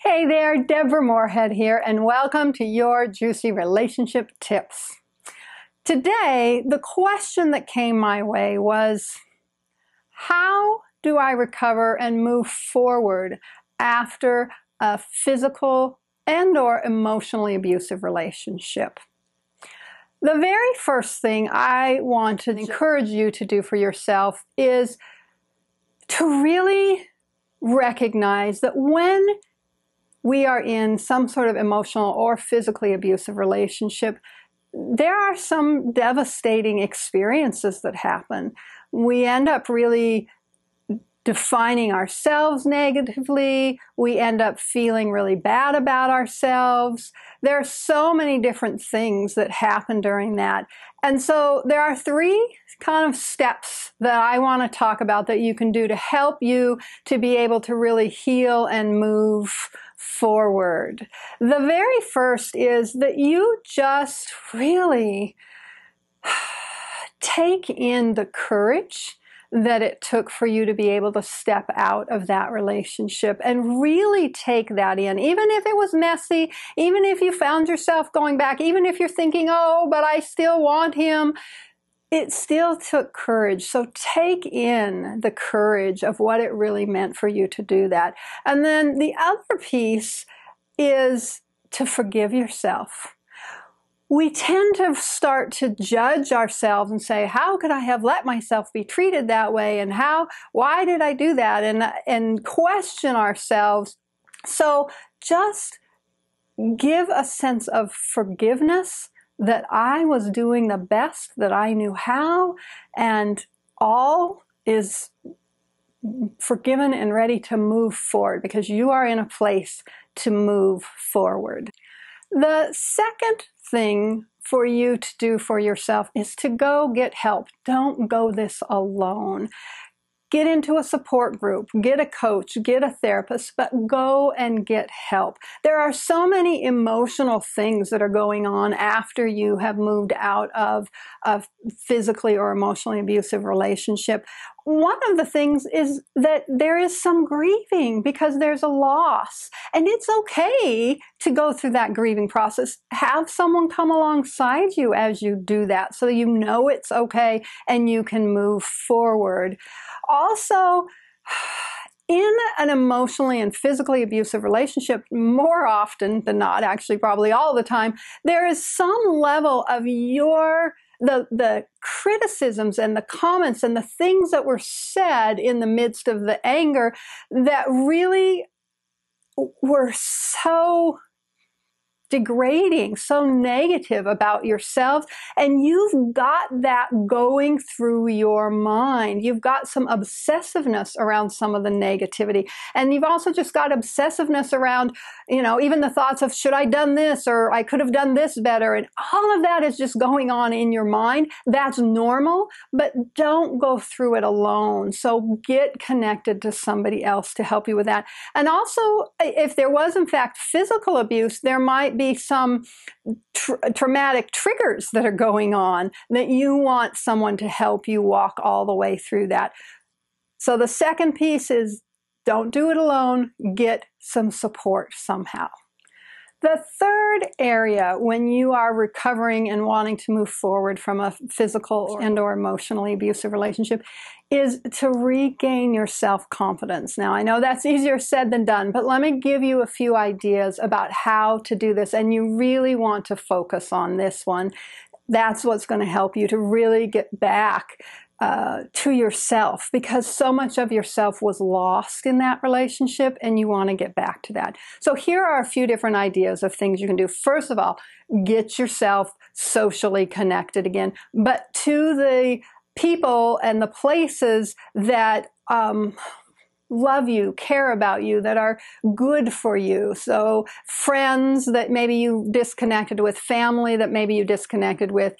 Hey there, Deborah Moorhead here, and welcome to your Juicy Relationship Tips. Today, the question that came my way was, how do I recover and move forward after a physical and/or emotionally abusive relationship? The very first thing I want to encourage you to do for yourself is to really recognize that when we are in some sort of emotional or physically abusive relationship, there are some devastating experiences that happen. We end up really defining ourselves negatively. We end up feeling really bad about ourselves. There are so many different things that happen during that. And so there are three kind of steps that I want to talk about that you can do to help you to be able to really heal and move forward. The very first is that you just really take in the courage that it took for you to be able to step out of that relationship and really take that in. Even if it was messy, even if you found yourself going back, even if you're thinking, oh, but I still want him, it still took courage. So take in the courage of what it really meant for you to do that. And then the other piece is to forgive yourself. We tend to start to judge ourselves and say, how could I have let myself be treated that way? And why did I do that? And question ourselves. So just give a sense of forgiveness that I was doing the best that I knew how, and all is forgiven and ready to move forward because you are in a place to move forward. The second thing for you to do for yourself is to go get help. Don't go this alone. Get into a support group, get a coach, get a therapist, but go and get help. There are so many emotional things that are going on after you have moved out of a physically or emotionally abusive relationship. One of the things is that there is some grieving because there's a loss. And it's okay to go through that grieving process. Have someone come alongside you as you do that so you know it's okay and you can move forward. Also, in an emotionally and physically abusive relationship, more often than not, actually probably all the time, there is some level of the criticisms and the comments and the things that were said in the midst of the anger that really were so degrading, so negative about yourself, and you've got that going through your mind. You've got some obsessiveness around some of the negativity, and you've also just got obsessiveness around, even the thoughts of, should I done this, or I could have done this better, and all of that is just going on in your mind. That's normal, but don't go through it alone. So get connected to somebody else to help you with that. And also, if there was in fact physical abuse, there might be some traumatic triggers that are going on that you want someone to help you walk all the way through that. So the second piece is don't do it alone, get some support somehow. The third area when you are recovering and wanting to move forward from a physical and/or emotionally abusive relationship is to regain your self-confidence. Now, I know that's easier said than done, but let me give you a few ideas about how to do this, and you really want to focus on this one. That's what's going to help you to really get back to yourself, because so much of yourself was lost in that relationship and you want to get back to that. So here are a few different ideas of things you can do. First of all, get yourself socially connected again, but to the people and the places that love you, care about you, that are good for you. So friends that maybe you disconnected with, family that maybe you disconnected with,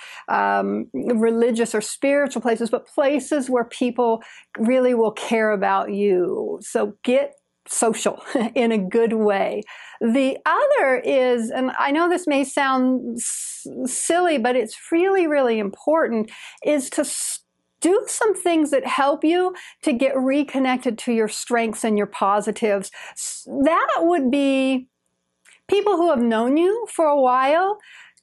religious or spiritual places, but places where people really will care about you. So get social in a good way. The other is, and I know this may sound silly, but it's really, really important, is to do some things that help you to get reconnected to your strengths and your positives. That would be people who have known you for a while,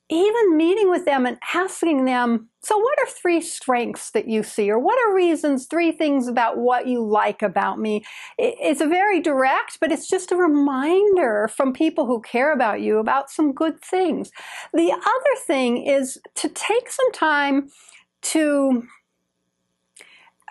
even meeting with them and asking them, so what are 3 strengths that you see? Or what are reasons, 3 things about what you like about me? It's a very direct, but it's just a reminder from people who care about you about some good things. The other thing is to take some time to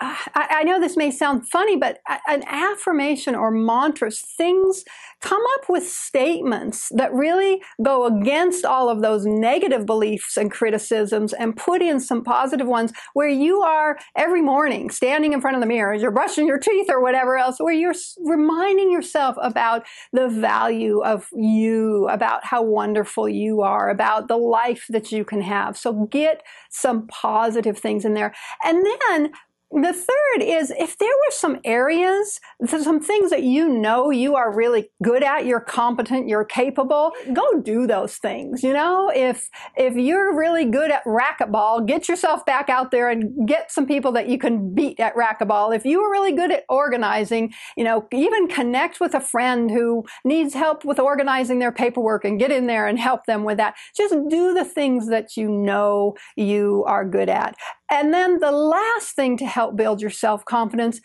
I know this may sound funny, but an affirmation or mantras, things, come up with statements that really go against all of those negative beliefs and criticisms and put in some positive ones where you are every morning standing in front of the mirror as you're brushing your teeth or whatever else, where you're reminding yourself about the value of you, about how wonderful you are, about the life that you can have. So get some positive things in there. And then the third is, if there were some areas, some things that you know you are really good at, you're competent, you're capable, go do those things. You know, if you're really good at racquetball, get yourself back out there and get some people that you can beat at racquetball. If you are really good at organizing, you know, even connect with a friend who needs help with organizing their paperwork and get in there and help them with that. Just do the things that you know you are good at. And then the last thing to help build your self-confidence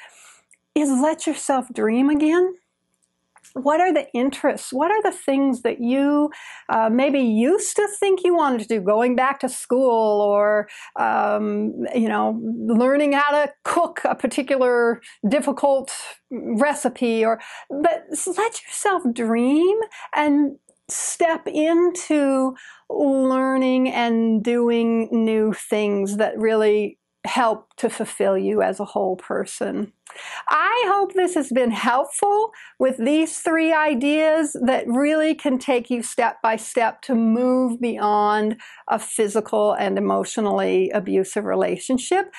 is let yourself dream again. What are the interests? What are the things that you maybe used to think you wanted to do? Going back to school, or you know, learning how to cook a particular difficult recipe, but let yourself dream and step into learning and doing new things that really help to fulfill you as a whole person. I hope this has been helpful with these 3 ideas that really can take you step by step to move beyond a physical and emotionally abusive relationship.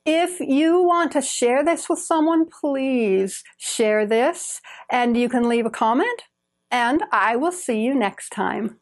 If you want to share this with someone, please share this, and you can leave a comment, and I will see you next time.